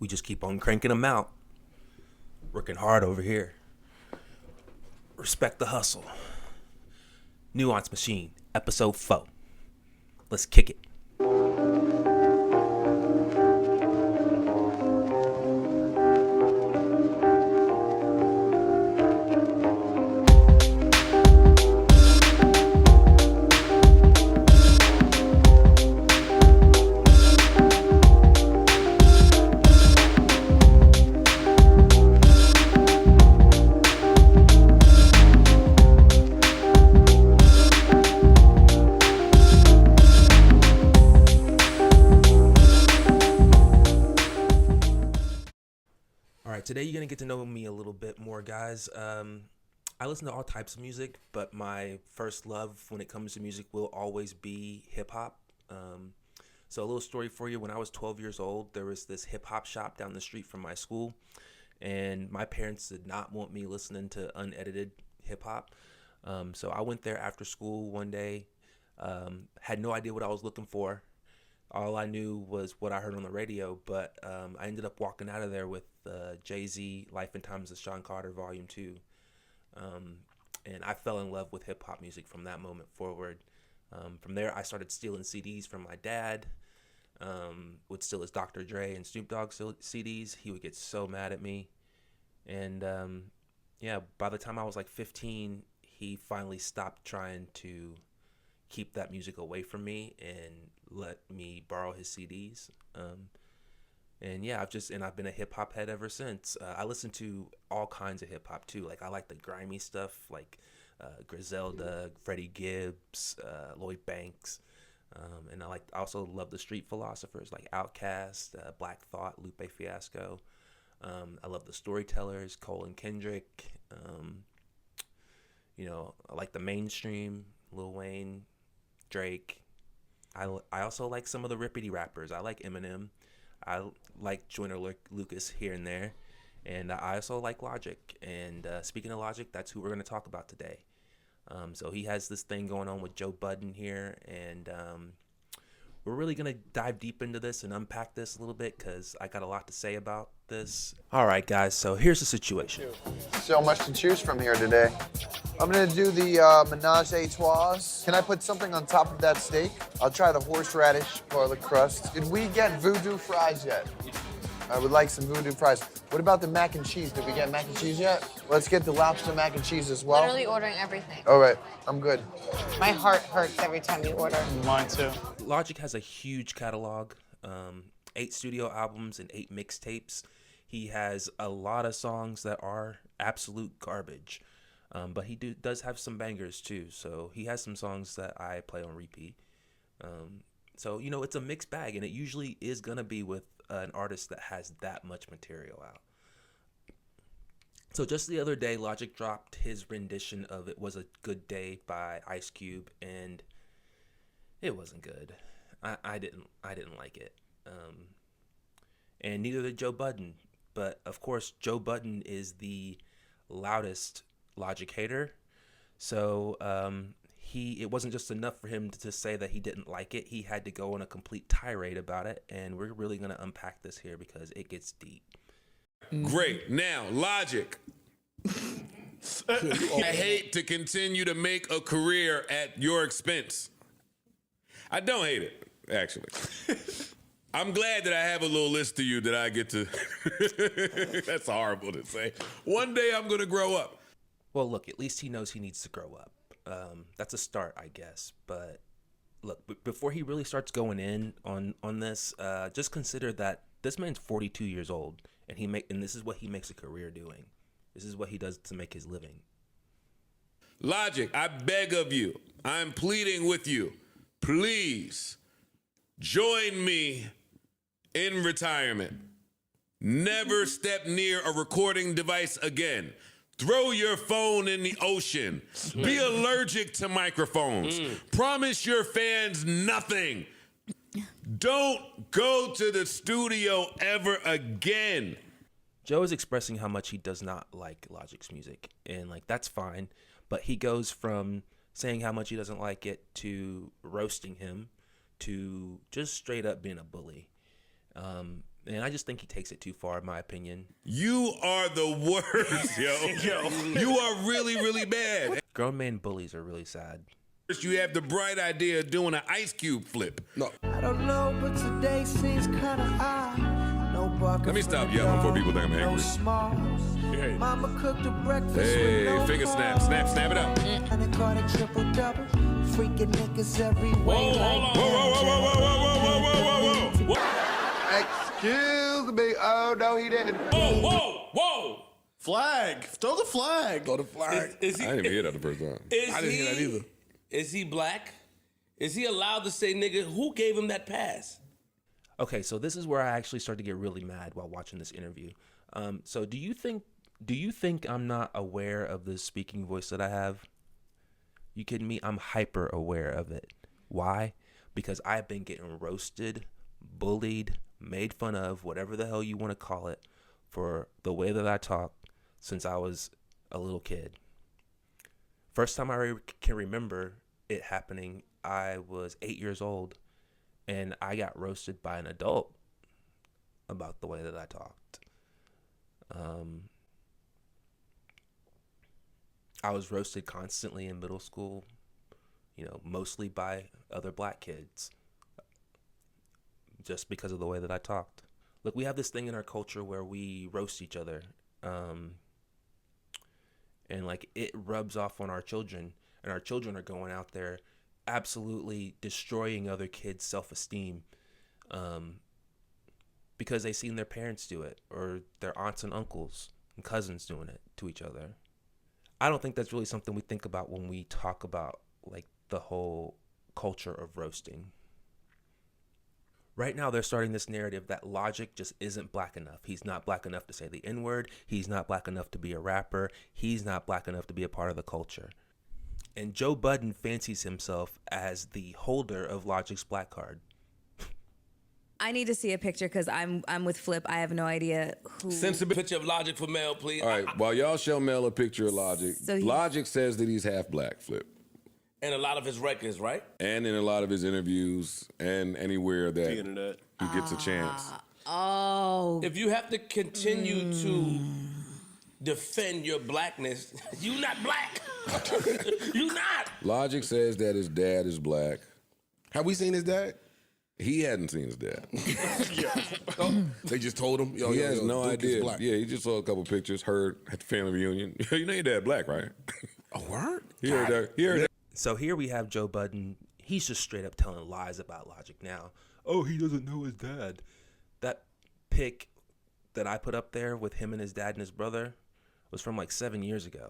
We just keep on cranking them out. Working hard over here. Respect the hustle. Nuance Machine, episode 4. Let's kick it. Today you're going to get to know me a little bit more, guys. I listen to all types of music, but my first love when it comes to music will always be hip-hop. So a little story for you. When I was 12 years old, there was this hip-hop shop down the street from my school, and my parents did not want me listening to unedited hip-hop. So I went there after school one day, had no idea what I was looking for. All I knew was what I heard on the radio, but I ended up walking out of there with Jay-Z, Life and Times of Sean Carter, Volume 2. And I fell in love with hip-hop music from that moment forward. From there, I started stealing CDs from my dad, would steal his Dr. Dre and Snoop Dogg CDs. He would get so mad at me. And by the time I was like 15, he finally stopped trying to keep that music away from me and let me borrow his CDs. I've been a hip hop head ever since. I listen to all kinds of hip hop too. Like I like the grimy stuff, like Griselda, Freddie Gibbs, Lloyd Banks, and I also love the street philosophers like Outkast, Black Thought, Lupe Fiasco. I love the storytellers, Cole and Kendrick. I like the mainstream, Lil Wayne, Drake. I also like some of the rippity rappers. I like Eminem. I like Joyner Lucas here and there. And I also like Logic. And speaking of Logic, that's who we're going to talk about today. So he has this thing going on with Joe Budden here. And we're really going to dive deep into this and unpack this a little bit because I got a lot to say about this. All right, guys. So here's the situation. So much to choose from here today. I'm going to do the menage a trois. Can I put something on top of that steak? I'll try the horseradish garlic crust. Did we get voodoo fries yet? I would like some voodoo fries. What about the mac and cheese? Did we get mac and cheese yet? Let's get the lobster mac and cheese as well. Literally ordering everything. All right, I'm good. My heart hurts every time you order. Mine too. Logic has a huge catalog, 8 studio albums and 8 mixtapes. He has a lot of songs that are absolute garbage, but he does have some bangers too. So he has some songs that I play on repeat. So it's a mixed bag, and it usually is gonna be with an artist that has that much material out. So just the other day, Logic dropped his rendition of "It Was a Good Day" by Ice Cube, and it wasn't good. I didn't like it, and neither did Joe Budden. But of course, Joe Budden is the loudest Logic hater, so it wasn't just enough for him to say that he didn't like it. He had to go on a complete tirade about it, and we're really going to unpack this here because it gets deep. Great. Now, Logic. I hate to continue to make a career at your expense. I don't hate it, actually. I'm glad that I have a little list to you that I get to... That's horrible to say. One day I'm going to grow up. Well, look, at least he knows he needs to grow up. That's a start, I guess. But look, before he really starts going in on this, just consider that this man's 42 years old, and this is what he makes a career doing. This is what he does to make his living. Logic, I beg of you, I'm pleading with you, please join me in retirement. Never step near a recording device again. Throw your phone in the ocean. Be allergic to microphones. Promise your fans nothing. Don't go to the studio ever again. Joe is expressing how much he does not like Logic's music, and that's fine, but he goes from saying how much he doesn't like it to roasting him to just straight up being a bully. And I just think he takes it too far, in my opinion. You are the worst, yo. You are really, really bad. Grown man bullies are really sad. First, you have the bright idea of doing an Ice Cube flip. No. I don't know, but today seems kind of odd. No bucket. Let me stop yelling before people think I'm angry. No smalls. Hey. Mama cooked a breakfast. Hey, with no finger snap, snap, snap it up. And it caught a triple double. Freaking niggas every way. Whoa, hold on. Whoa. Excuse me. Oh, no, he didn't. Whoa. Flag. Throw the flag. Throw the flag. I didn't even hear that the first time. I didn't hear that either. Is he black? Is he allowed to say nigga? Who gave him that pass? Okay, so this is where I actually started to get really mad while watching this interview. So do you think I'm not aware of the speaking voice that I have? You kidding me? I'm hyper aware of it. Why? Because I've been getting roasted, bullied, made fun of, whatever the hell you want to call it, for the way that I talk since I was a little kid. First time I can remember it happening, I was 8 years old, and I got roasted by an adult about the way that I talked. I was roasted constantly in middle school, mostly by other black kids, just because of the way that I talked. Look, we have this thing in our culture where we roast each other, and like it rubs off on our children, and our children are going out there absolutely destroying other kids' self-esteem, because they seen their parents do it, or their aunts and uncles and cousins doing it to each other. I don't think that's really something we think about when we talk about like the whole culture of roasting. Right now, they're starting this narrative that Logic just isn't black enough. He's not black enough to say the N-word. He's not black enough to be a rapper. He's not black enough to be a part of the culture. And Joe Budden fancies himself as the holder of Logic's black card. I need to see a picture because I'm with Flip. I have no idea who. Send a picture of Logic for Mel, please. All right, while y'all show Mel a picture of Logic, So Logic says that he's half black, Flip. And a lot of his records, right? And in a lot of his interviews and anywhere that he gets a chance. Oh. If you have to continue to defend your blackness, you not black. You not. Logic says that his dad is black. Have we seen his dad? He hadn't seen his dad. They just told him. He has no Duke is idea. black. Yeah, he just saw a couple pictures, heard at the family reunion. You know your dad black, right? A word? He heard that. He heard that. So here we have Joe Budden. He's just straight up telling lies about Logic now. Oh, he doesn't know his dad. That pic that I put up there with him and his dad and his brother was from like 7 years ago.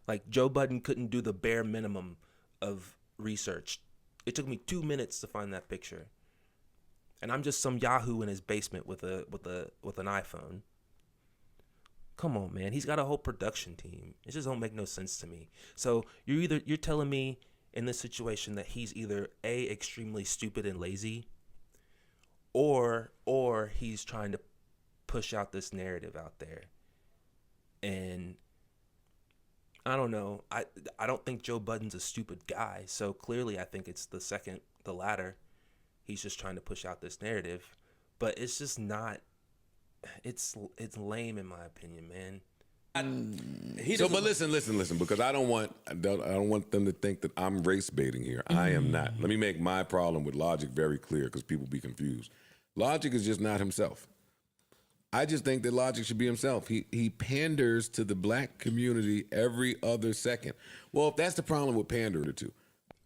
Like Joe Budden couldn't do the bare minimum of research. It took me 2 minutes to find that picture. And I'm just some Yahoo in his basement with an iPhone. Come on, man. He's got a whole production team. It just don't make no sense to me. So you're telling me in this situation that he's either A, extremely stupid and lazy, or he's trying to push out this narrative out there. And I don't know. I don't think Joe Budden's a stupid guy. So clearly I think it's the latter. He's just trying to push out this narrative, but it's just not. It's lame in my opinion, man. But listen, because I don't want them to think that I'm race baiting here. I am not. Let me make my problem with Logic very clear because people be confused. Logic is just not himself. I just think that Logic should be himself. He panders to the black community every other second. Well, if that's the problem with pandering to.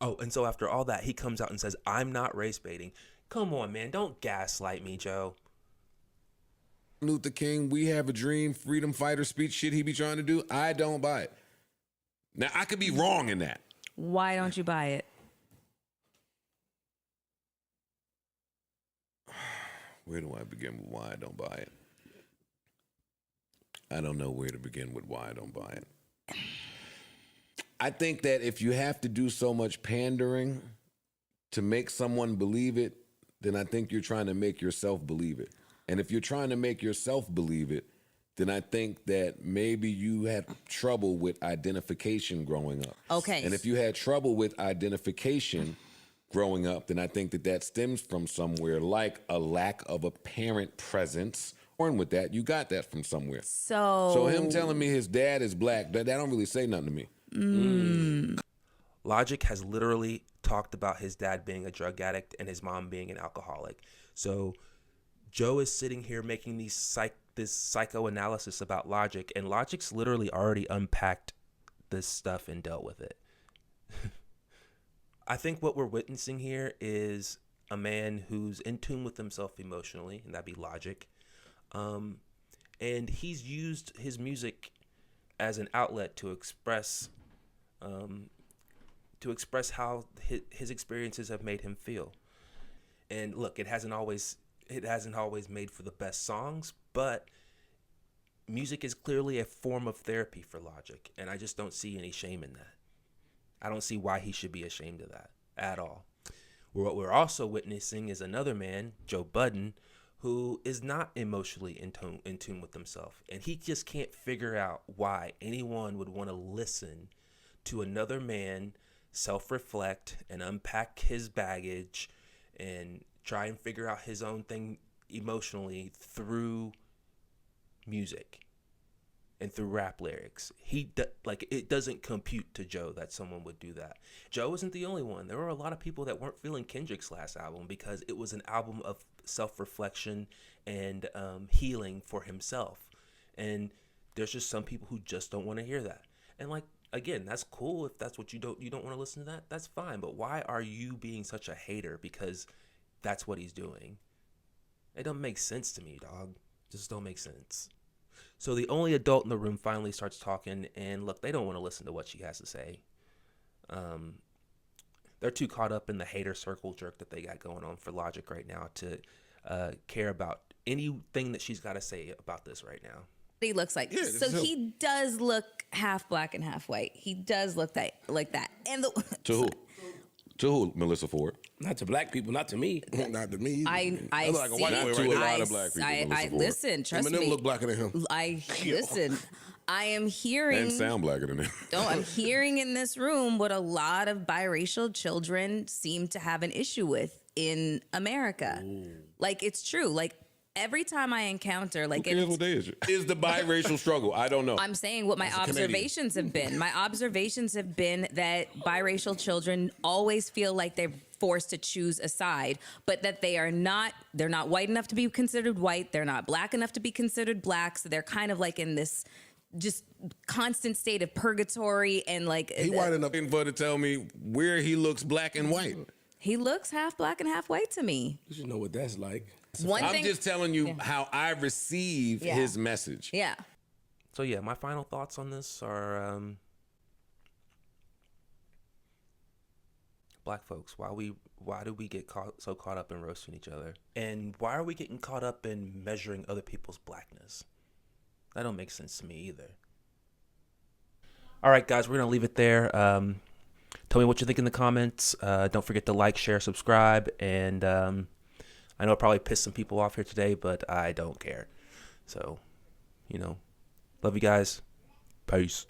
Oh, and so after all that, he comes out and says, I'm not race baiting. Come on, man. Don't gaslight me, Joe. Luther King, we have a dream, freedom fighter speech shit he be trying to do. I don't buy it. Now, I could be wrong in that. Why don't you buy it? Where do I begin with why I don't buy it? I don't know where to begin with why I don't buy it. I think that if you have to do so much pandering to make someone believe it, then I think you're trying to make yourself believe it. And if you're trying to make yourself believe it, then I think that maybe you had trouble with identification growing up. Okay. And if you had trouble with identification, growing up, then I think that stems from somewhere like a lack of a parent presence. Born with that, you got that from somewhere. So him telling me his dad is black, that don't really say nothing to me. Logic has literally talked about his dad being a drug addict and his mom being an alcoholic. So Joe is sitting here making this psychoanalysis about Logic, and Logic's literally already unpacked this stuff and dealt with it. I think what we're witnessing here is a man who's in tune with himself emotionally, and that'd be Logic. And he's used his music as an outlet to express how his experiences have made him feel. And look, it hasn't always made for the best songs, but music is clearly a form of therapy for Logic, and I just don't see any shame in that. I don't see why he should be ashamed of that at all. What we're also witnessing is another man, Joe Budden, who is not emotionally in tune with himself, and he just can't figure out why anyone would want to listen to another man self-reflect and unpack his baggage and try and figure out his own thing emotionally through music and through rap lyrics. It doesn't compute to Joe that someone would do that. Joe isn't the only one. There were a lot of people that weren't feeling Kendrick's last album because it was an album of self-reflection and healing for himself. And there's just some people who just don't want to hear that. And again, that's cool if that's what you don't want to listen to that. That's fine. But why are you being such a hater because that's what he's doing? It doesn't make sense to me, dog. Just don't make sense. So the only adult in the room finally starts talking, and look, they don't want to listen to what she has to say. They're too caught up in the hater circle jerk that they got going on for Logic right now to care about anything that she's got to say about this right now. He looks like he does look half black and half white. He does look like that. And To who, Melissa Ford? Not to black people, not to me. Not to me. I look like a white boy to right a there. lot of black people. I listen. Trust Eminem me. look blacker than him. Listen. I am hearing And sound blacker than him. I'm hearing in this room what a lot of biracial children seem to have an issue with in America. Ooh. It's true. Every time I encounter, Who cares what day is the biracial struggle? I don't know. I'm saying what my observations have been. My observations have been that biracial children always feel like they're forced to choose a side, but that they're not white enough to be considered white. They're not black enough to be considered black. So they're kind of in this just constant state of purgatory and he white enough for to tell me where he looks black and white. He looks half black and half white to me. You should know what that's like. I'm just telling you how I receive his message. Yeah. So yeah, my final thoughts on this are black folks. Why do we get so caught up in roasting each other? And why are we getting caught up in measuring other people's blackness? That don't make sense to me either. All right, guys, we're gonna leave it there. Tell me what you think in the comments. Don't forget to like, share, subscribe, and I know it probably pissed some people off here today, but I don't care. So, love you guys. Peace.